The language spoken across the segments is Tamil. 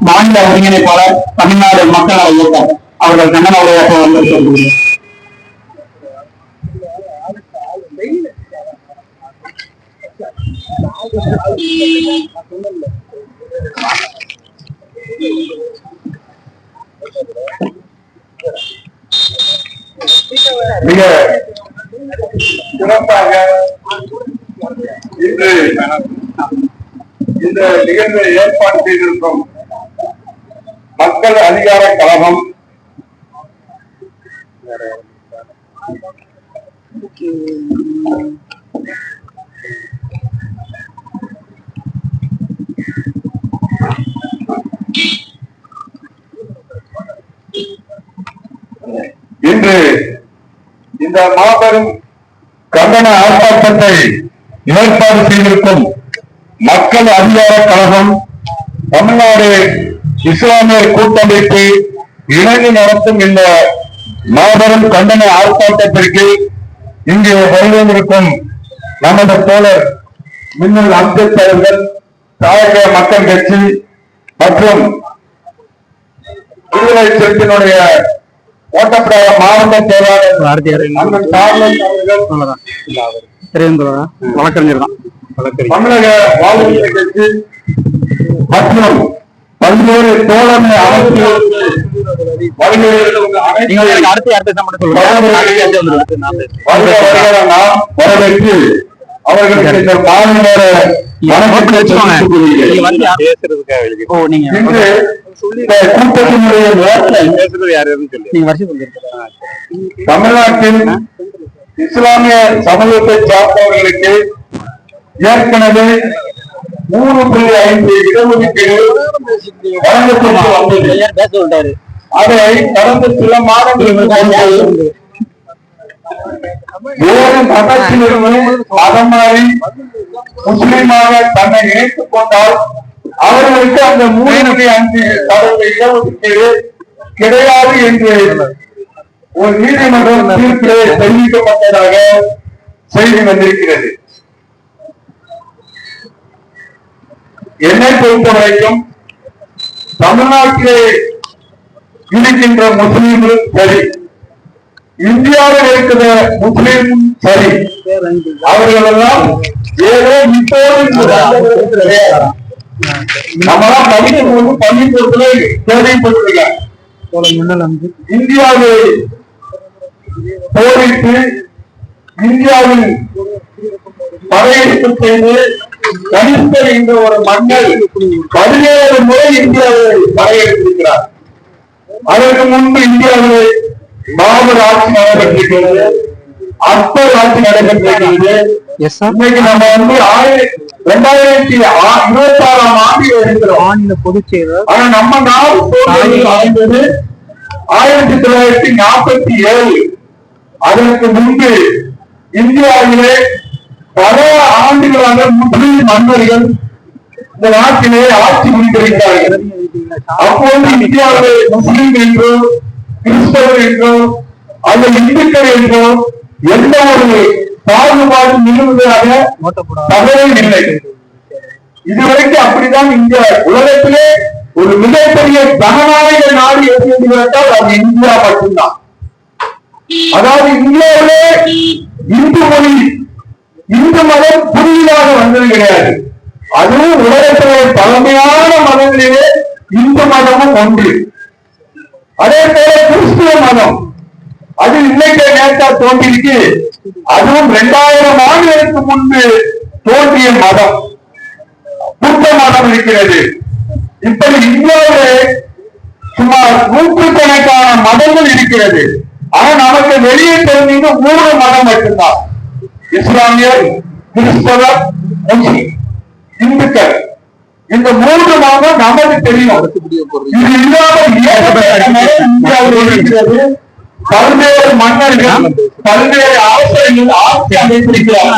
மாநில ஒருங்கிணைப்பாளர் தமிழ்நாடு மக்கள் நல இயக்கம் அவர்கள் கண்டன உரையாற்ற வந்திருக்கிறார்கள். மிக சிறப்பாக இன்று இந்த நிகழ்வை ஏற்பாடு செய்திருக்கும் மக்கள் அதிகார கழகம் இன்று இந்த மாபெரும் கண்டன ஆர்ப்பாட்டத்தை ஏற்பாடு செய்திருக்கும் மக்கள் அதிகார கழகம் தமிழ்நாடு இஸ்லாமியர் கூட்டமைப்பு இணைந்து நடத்தும் இந்த மாபெரும் கண்டன ஆர்ப்பாட்டத்திற்கு இங்கே வருவதற்கும் நமது தோழர் மின்னல் அம்ஜத் அவர்கள் தாயக மக்கள் கட்சி மற்றும் விடுதலை சிறுத்தையினுடைய ஓட்டப்பட மாவட்ட செயலாளர் வழக்கறிஞர் தான் தமிழக வாழ்க்கை கட்சி மற்றும் பல்வேறு தோழமை அமைப்புகளுக்கு வரவேற்று அவர்களுக்கு இந்த மாநில தமிழ்நாட்டில் இஸ்லாமிய சமூகத்தை சார்ந்தவர்களுக்கு ஏற்கனவே 3.5 இடஒதுக்கீடு வழங்கப்பட்டு வந்தது. அதை கடந்த சில மாதங்களுக்கு வேறு மதத்திலிருந்து மதம் மாறி முஸ்லீமாக தன்னை இணைத்துக் கொண்டால் அவர்களுக்கு அந்த 3.5% இடஒதுக்கீடு கிடையாது என்று ஒரு நீதிமன்றம் தீர்ப்பிலே தெரிவிக்கப்பட்டதாக செய்தி வந்திருக்கிறது. என்னை பொறுத்தவரைக்கும் தமிழ்நாட்டிலே இருக்கின்ற முஸ்லீம்கள் சரி, இந்தியாவில் இருக்கிற முஸ்லீம் சரி, அவர்கள் எல்லாம் ஏதோ இப்போது நம்மளாம் படிக்கும் போது பள்ளிக்கூடத்துல கேள்விப்பட்டிருக்கேன். இந்தியாவை போரிட்டு இந்தியாவில் படையெடுப்பு செய்து கனிஷ்டர் என்ற ஒரு மன்னர் 17 முறை இந்தியாவை படையெடுத்திருக்கிறார். அதற்கு முன்பு இந்தியாவில் பாபர் ஆட்சி நடைபெற்றிருக்கிறது, அக்பர் ஆட்சி நடைபெற்றிருக்கிறது. இன்னைக்கு நம்ம 2026ஆம் ஆண்டில் இருக்கிறோம். ஆனா நம்ம நாடு 1947. அதற்கு முன்பு இந்தியாவிலே பல ஆண்டுகளாக முஸ்லிம் மன்னர்கள் இந்த நாட்டிலே ஆட்சி புரிந்திருக்கிறார்கள். அப்போது இந்தியாவிலே முஸ்லிம் என்றோ கிறிஸ்தவர் என்றோ அல்லது இந்துக்கள் என்றோ எந்த ஒரு பாகுபாடு நிறுவுவதாக தகவல் இல்லை. இதுவரைக்கும் அப்படிதான் இந்த உலகத்திலே ஒரு மிகப்பெரிய ஜனநாயக நாடு எது என்று கேட்டால் அது இந்தியா மட்டும்தான். அதாவது இந்தியாவிலே இந்து மொழி இந்து மதம் புதிதாக வந்தது கிடையாது. அதுவும் உலகத்திலே பழமையான மதங்களிலே இந்து மதமும் ஒன்று. அதே போல கிறிஸ்துவ மதம் அது இன்னைக்கு நேரத்தா தோன்றிருக்கு. அதுவும் 2000 ஆண்டுகளுக்கு முன்பு தோன்றிய மதம், புத்த மதம் இருக்கிறது. இப்படி இந்தியாவிலே சுமார் 100கணக்கான மதங்கள் இருக்கிறது. ஆனா நமக்கு வெளியே தெரிஞ்ச 3 மதம் மட்டும்தான்: இஸ்லாமியர், கிறிஸ்தவர், முஸ்லிம், இந்துக்கள். இந்த 3 மதம் நமக்கு தெரியும். இது இல்லாமல் இந்தியாவில் இருக்கிறது. பல்வேறு மன்னர்கள் பல்வேறு அரசர்கள் ஆட்சி அமைத்திருக்கிறார்.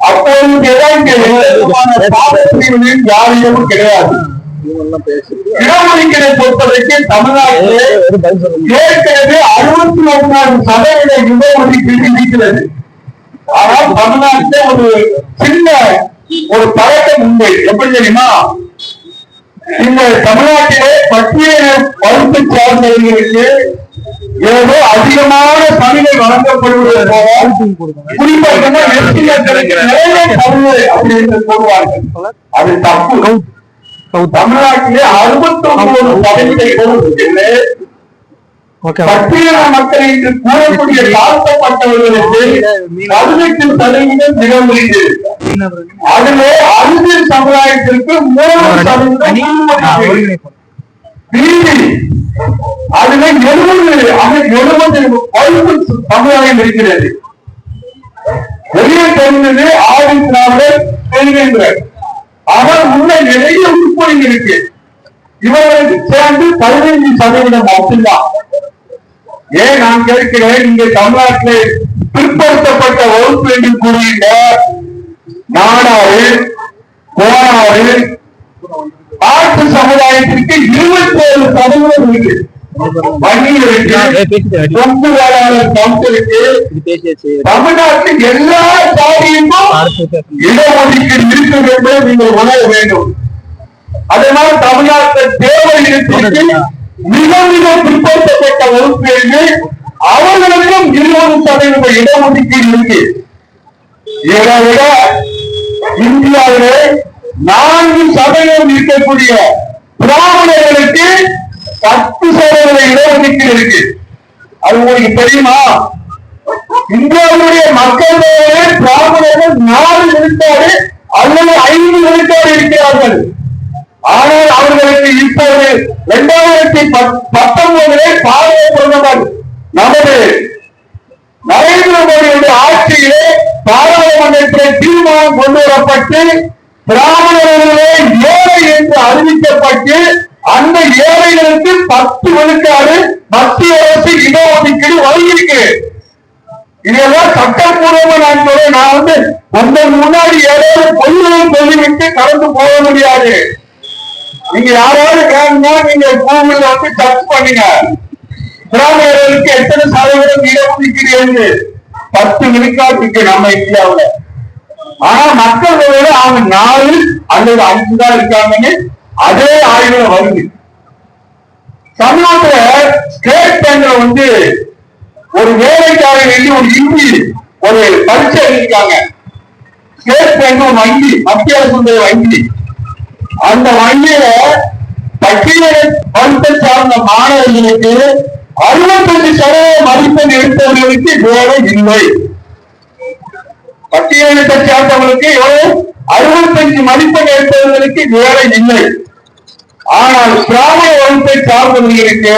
அப்போது யாரையும் கிடையாது. இடஒதுக்கீடை பொறுத்தவரைக்கு தமிழ்நாட்டிலே ஏற்கனவே 69% இடஒதுக்கீடு இருக்கிறது. ஆனால் தமிழ்நாட்டிலே ஒரு சின்ன ஒரு பழக்கம் உண்டு. எப்படி தெரியுமா? இந்த தமிழ்நாட்டிலே பட்டியல வகுப்பு சார்ந்தவர்களுக்கு ஏதோ அதிகமான பணிகள் வழங்கப்படுவது போல குறிப்பாக அப்படின்னு சொல்லுவார்கள். அது தப்பு. தமிழ்நாட்டிலே 69% பட்டியல மக்கள் என்று கூறக்கூடிய தாழ்த்தப்பட்டவர்களுக்கு 18% நிகழ்வுகிறது. அதிலே அறிவியல் சமுதாயத்திற்கு 3% அதுல 70 வகுப்பு சமுதாயம் இருக்கிறது. வெளியே தெரிந்தது ஆதி திராவிடர் தெரிகின்றார். ஆனால் உள்ள நிறைய உட்பொழிவு இருக்கு. இவர்களுக்கு சேர்ந்து 15% மட்டும்தான். ஏன் நான் கேட்கிறேன், இங்க தமிழ்நாட்டில் பிற்படுத்தப்பட்ட வகுப்பு என்று கூறுகின்ற நாடாறு, கோனாறு, ஆட்டு சமுதாயத்திற்கு 27% இருக்கு. வன்னியர் இருக்கு, கொங்கு வேளாளர் கவுன்சிலுக்கு, தமிழ்நாட்டில் எல்லா சாதியுக்கும் இடஒதுக்கீடு இருக்கிறது என்பதை நீங்கள் உணர வேண்டும். அதனால தமிழ்நாட்டில் தேவை இனத்திற்கு மிக மிக பிற்படுத்தப்பட்ட வகுப்பு என்று அவர்களுக்கும் 20% இடஒதுக்கீடு இருக்கு. இதை விட இந்தியாவிலே 4% இருக்கக்கூடிய பிராமணர்களுக்கு 10% இடஒதுக்கீடு இருக்கு. அது உங்களுக்கு தெரியுமா? இந்தியாவுடைய மக்கள் தொகையிலே பிராமணர்கள் 4 விழுக்காடு அல்லது 5 விழுக்காடு இருக்கிறார்கள். ஆனால் அவர்களுக்கு இப்போது 2019 பாரத பிரதமர் நமது நரேந்திர மோடியுடைய ஆட்சியிலே பாராளுமன்றத்தில் தீர்மானம் கொண்டு வரப்பட்டு பிராமணர்களே ஏழை என்று அறிவிக்கப்பட்டு அந்த ஏழைகளுக்கு 10 விழுக்காடு மத்திய அரசு இடஒதுக்கீடு வழங்கியிருக்கு. இதெல்லாம் சட்டப்பூர்வமா நான் சொல்றேன். நான் உங்களுக்கு முன்னாடி ஏதாவது பொய்களை சொல்லிவிட்டு கடந்து போக முடியாது. நீங்க யாராவது வேணும்னா நீங்க கூகுள்ல சர்ச் பண்ணுங்க. பிராமணர்களுக்கு எத்தனை சதவீதம் இடஒதுக்கீடு என்று 10 விழுக்காட்டுக்கு நம்ம இந்தியாவுல. ஆனா மக்கள் தொகையில அவங்க 4 அல்லது 5 தான் இருக்காங்கன்னு அதே ஆய்வுல வருது. சமீபத்துல ஸ்டேட் பேங்க்ல ஒரு வேலைக்காக வேண்டி ஒரு இந்தி ஒரு பரீட்சை எழுதியிருக்காங்க. ஸ்டேட் பேங்க் ஒரு வங்கி, மத்திய அரசுடைய வங்கி. அந்த வங்கியில பட்டியல வகுப்பை சார்ந்த மாணவர்களுக்கு 65% மதிப்பெண் எடுத்தவர்களுக்கு வேலை இல்லை. பட்டியலினத்தை சேர்ந்தவர்களுக்கு 65 மதிப்பெண் எடுத்தவர்களுக்கு வேலை இல்லை. ஆனால் கிராம வகுப்பை சார்ந்தவர்களுக்கு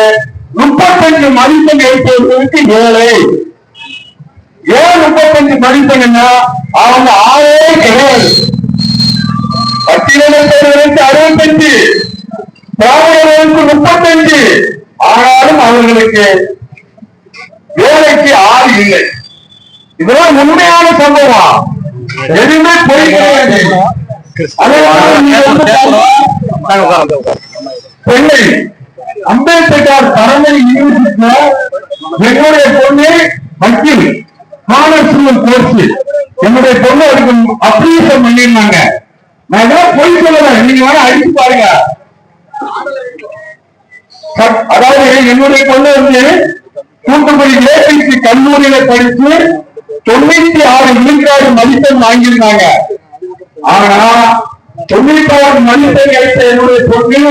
35 மதிப்பெண் எடுத்தவர்களுக்கு வேலை. ஏன் 35 மதிப்பெண்னா அவங்க ஆளே கிடையாது. பட்டியலினத்தவர்களுக்கு 65, பிராமணர்களுக்கு 35. ஆனாலும் அவர்களுக்கு வேலைக்கு ஆள் இல்லை. இதெல்லாம் உண்மையான சம்பவம், எதுவுமே பொய் கிடையாது. சென்னை அம்பேத்கர் தரமணி யூனிவர்சிட்டியில என்னுடைய பொண்ணு வக்கீல் கான்ஸ்டபிள் கோர்ஸ், என்னுடைய பொண்ணு அதுக்கு அப்ளிகேஷன் பண்ணிருந்தாங்க. நான் இதெல்லாம் பொய் சொல்லல, நீங்க வேணா அடிச்சு பாருங்க. அதாவது என்னுடைய பொண்ணு தூத்துக்குடி ஏபிசி கல்லூரியில படிச்சு 96 விழுக்காடு மதிப்பெண் வாங்கியிருந்தாங்க. ஆனா 96 மதிப்பெண் எடுத்த என்னுடைய பொண்ணு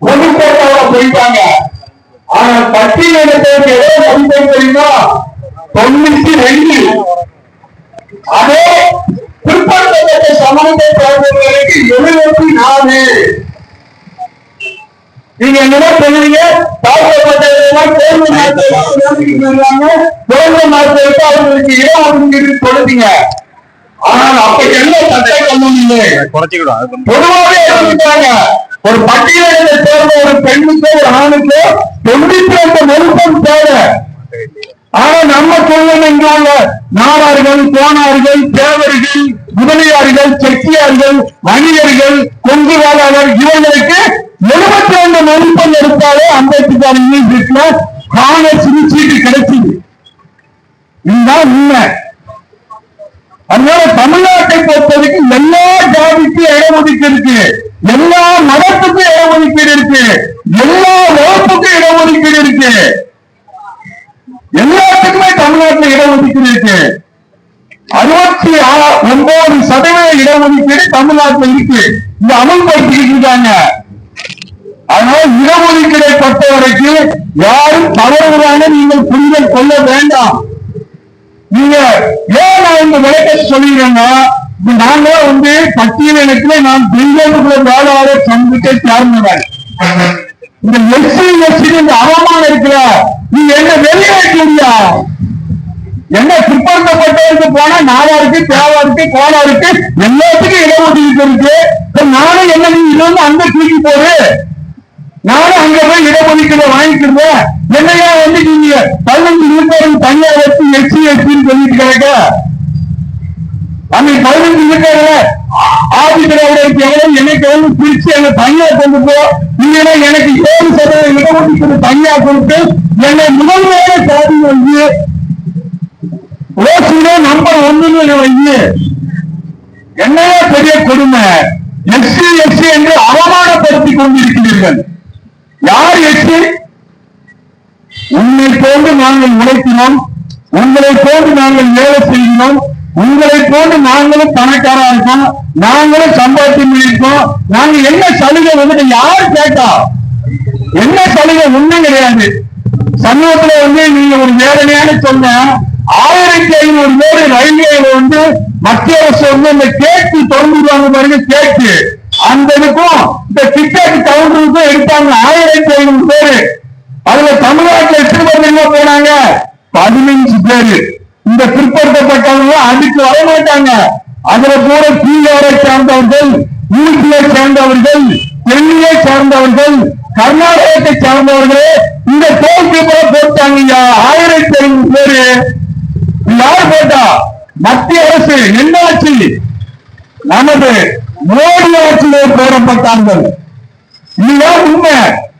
புதுக்கோட்டையில போயிட்டாங்க. ஆனா பட்டியலினத்திற்கு எவ்வளவு மதிப்பெண் தெரியுமா? 92. அதே பிற்படுத்தப்பட்ட சமூகத்தை சார்ந்தவர்களுக்கு 74. நீங்க என்ன சொல்லுவீங்க? தாழ்த்தப்பட்டவர்கள் தேர்வு மார்க் அவர்களுக்கு இடஒதுக்கீடு கொடுத்தீங்க. ஆனால் அப்ப என்ன சட்ட கல்லூரியிலே பொதுவாகவே இருந்துட்டாங்க. ஒரு பட்டியலினத்தை சேர்ந்த ஒரு பெண்ணுக்கோ ஒரு ஆணுக்கோ 92 மதிப்பெண் தேவை. ஆனா நம்ம சொல்லுங்க, இங்க உள்ள நாடார்கள், கோனார்கள், தேவர்கள், முதலியார்கள், செட்டியார்கள், வணிகர்கள், கொங்கு வேளாளர் இவர்களுக்கு 72 மதிப்பெண் எடுத்தாலே அம்பேத்கர் யூனிவர்சிட்டியில காங்கிரஸ் சீட்டு கிடைச்சது. இதுதான் உண்மை. அதனால தமிழ்நாட்டை பொறுத்தவரைக்கும் எல்லா ஜாதிக்கும் இடஒதுக்கீடு இருக்கு, எல்லா மதத்துக்கும் இடஒதுக்கீடு இருக்கு, எல்லா வகுப்புக்கும் இடஒதுக்கீடு இருக்கு. எல்லாத்துக்குமே தமிழ்நாட்டில் இடஒதுக்கீடு இருக்கு. 69% இடஒதுக்கீடு தமிழ்நாட்டில் இருக்கு. இந்த அமல்படுத்திக்கிட்டு இருக்காங்க. அதனால இடஒதுக்கீடை பொறுத்த வரைக்கும் யாரும் தவறுகிறாங்க நீங்கள் புரிதல் கொள்ள வேண்டாம். நீங்க ஏன் நான் இந்த விளக்கத்தை சொல்லிடுறேன்னா, நாங்க பட்டியலினத்துல நான் பெண்களுக்குள்ள வேளாளர் சந்திக்க சேர்ந்தவன். இந்த எஸ்சி எஸ்சி இந்த அவமானம் இருக்கிற நீங்க என்ன வெளியேற்றா என்ன பிற்படுத்தப்பட்டவருக்கு போனா நாளாருக்கு தேவாருக்கு கோளாருக்கு எல்லாத்துக்கும் இடஒதுக்கீடு இருக்கு. நானும் என்ன நீங்க இது அங்க தூக்கி போடு, நானும் அங்க போய் இடஒதுக்கீடு வாங்கிக்கிறேன். என்னையா நீங்க 15 விழுக்காடு தனியா வச்சு எஸ்சி எஸ்சின்னு சொல்லிட்டு கிடக்க. அன்னைக்கு 15 விழுக்காடு ஆதித்திராவிடருக்கு எவ்வளவு எனக்கு எவ்வளவு பிரிச்சு என்னை தனியா கொண்டு போ, இல்லைன்னா எனக்கு 7% இடஒதுக்கீடு தனியா கொடுத்து என்னை முதல்வரே சாதி வந்து ஓசிலே நம்பர் 1 வைங்க. என்னையா பெரிய கொடுமை. எஸ்சி எஸ்சி என்று அவமானப்படுத்திக் கொண்டிருக்கிறீர்கள். யார் எஸ்சி? உன்னை போன்று நாங்கள் உழைக்கிறோம், உங்களை போன்று நாங்கள் வேலை செய்கிறோம், உங்களை போன்று நாங்களும் பணக்காரா இருக்கோம், நாங்களும் சம்பாத்தியம் இருக்கோம். நாங்க என்ன சலுகை யாரு கேட்டா? என்ன சலுகை? ஒண்ணும் கிடையாது. சமூகத்துல நீங்க ஒரு வேதனையான சொன்ன 1500 பேர் ரயில்வே மத்திய அரசு இந்த கேட்டு தொடர்ந்துருவாங்க பாருங்க. கேட்டு அந்த இதுக்கும் இந்த டிக்கெட் கவுண்டருக்கும் எடுத்தாங்க 1500 பேரு. அதுல தமிழ்நாட்டில் எத்தனை பேர் போனாங்க? 15 பேரு. இந்த பிற்படுத்தப்பட்டவங்க அதுக்கு வரமாட்டாங்க. அதுல கூட பீகாரை சேர்ந்தவர்கள், யூபியை சேர்ந்தவர்கள், டெல்லியை சேர்ந்தவர்கள், கர்நாடகத்தை சேர்ந்தவர்களே இந்த தோல்வி போட்டாங்க. 1500 பேரு யார் போட்டா? மத்திய அரசு. என்னாச்சு? நமது மோடி ஆட்சியிலே போடப்பட்டார்கள். இதுதான் உண்மை.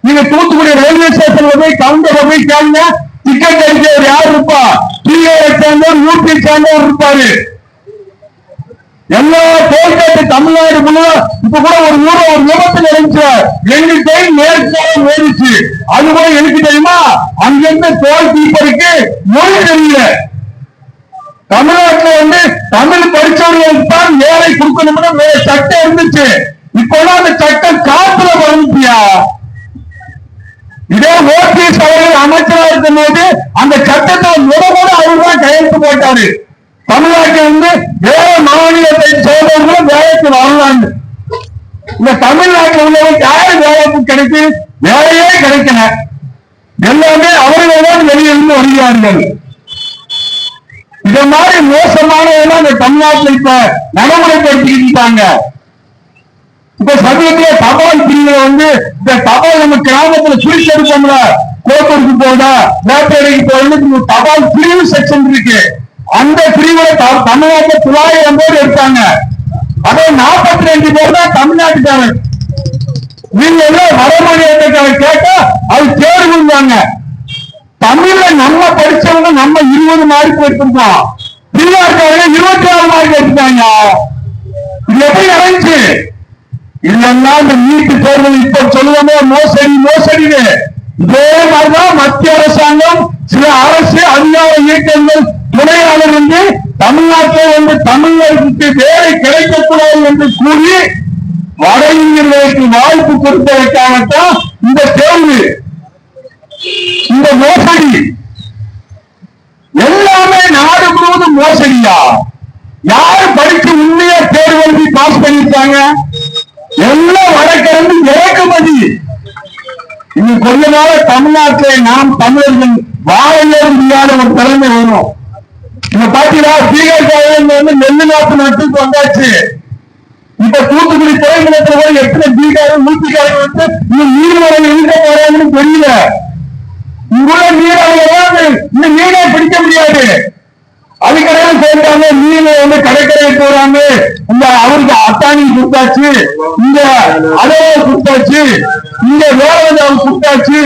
நீங்க தூத்துக்குடி ரயில்வே ஸ்டேஷன்ல போய் கவுண்டர்ல போய் கேளுங்க, டிக்கெட் அடிக்கிறவர் யார் இருப்பா? பீகாரை சேர்ந்தவர், யூபி சேர்ந்தவர் இருப்பாரு. எல்லா டோல்கேட்டு தமிழ்நாடு முழுவதும் இப்ப கூட ஒரு ஊரை ஒரு விபத்து நடந்துச்சு. 2 டைம் நேர்ச்சாரம் ஏறிச்சு. அது கூட எனக்கு தெரியுமா? அங்கிருந்து டோல் கீப்பருக்கு மொழி தெரியல. தமிழ்நாட்டில் தமிழ் படிச்சவர்களுக்கு தான் வேலை கொடுக்கணும்னு சட்டம் இருந்துச்சு. இப்பெல்லாம் அந்த சட்டம் காத்துல வந்துட்டியா? இதே ஓபிஎஸ் அவர்கள் அமைச்சராக இருக்கும் போது அந்த சட்டத்தை முதல் அவர்தான் கையெழுத்து போட்டாரு. தமிழ்நாட்டில் வேற மாநிலத்தை சேர்ந்தவர்களும் வேலைக்கு வரலான்னு. இந்த தமிழ்நாட்டில் உள்ளவங்க யாரு வேலைக்கு கிடைக்கு? வேலையே கிடைக்கல. எல்லாமே அவர்கள் தான் வெளியிலிருந்து வருகிறார்கள். இத மாதிரி மோசமானவங்க இந்த தமிழ்நாட்டில் இப்ப நடைமுறைப்படுத்திக்கிட்டாங்க. இப்ப சமீபத்திய தபால் பிரிவுல இந்த தபால் நம்ம கிராமத்துல சுழிச்செடுப்போம்ல, கோத்தூருக்கு போதா வேட்டையடைக்கு போறது தபால் பிரிவு செக்ஷன் இருக்கு. அந்த பிரிவுல தமிழ்நாட்டில் 900 பேர் எடுத்தாங்க. அதே 42 பேர் தான் தமிழ்நாட்டுக்காரர். நீங்க எல்லாம் வடமாநிலத்துக்காரர் கேட்டா அது தேர்வுங்க. தமிழ்ல நம்ம படிச்சவங்க நம்ம 20 மார்க் எடுத்திருக்கோம். பீகார்காரங்க 26 மார்க் எடுத்துட்டாங்க. இது எப்படி நடந்துச்சு? இதெல்லாம் இந்த நீட்டு தேர்வு இப்ப சொல்லுவாங்க மோசடி மோசடின்னு. இதே மாதிரிதான் மத்திய அரசாங்கம் சில அரசு அதிகார இயக்கங்கள் துணையாளர் தமிழ்நாட்டில் தமிழர்களுக்கு வேலை கிடைக்கக்கூடாது என்று கூறி வட இந்தியர்களுக்கு வாய்ப்பு கொடுப்பதற்காகத்தான் இந்த தேர்வு, இந்த மோசடி. எல்லாமே நாடு முழுவதும் மோசடியா? யாரு படிச்சு உண்மையா தேர்வு எழுதி பாஸ் பண்ணிருக்காங்க? எல்லாம் வடக்கிழந்து இறக்குமதி. இன்னும் கொஞ்ச நாள் தமிழ்நாட்டில் நாம் தமிழர்கள் வாழையே முடியாத ஒரு திறமை வரும். இப்ப பாத்தீங்கன்னா பீகார் நெல்லு நாட்டு நாட்டுக்கு வந்தாச்சு. இப்ப தூத்துக்குடி துறைமுகத்துல போய் எத்தனை பீகார் ஊட்டிக்காரங்க இன்னும் நீர்வளம் எங்க போறாங்கன்னு தெரியல. இங்குள்ள நீராக இன்னும் மீனே பிடிக்க முடியாது. அதுக்கடையில சேர்ந்தாங்க மீன் கடற்கரை போறாங்க. இந்த அவருக்கு அத்தானி கொடுத்தாச்சு, இங்க அலவா கொடுத்தாச்சு, இங்க வேற கொடுத்தாச்சு.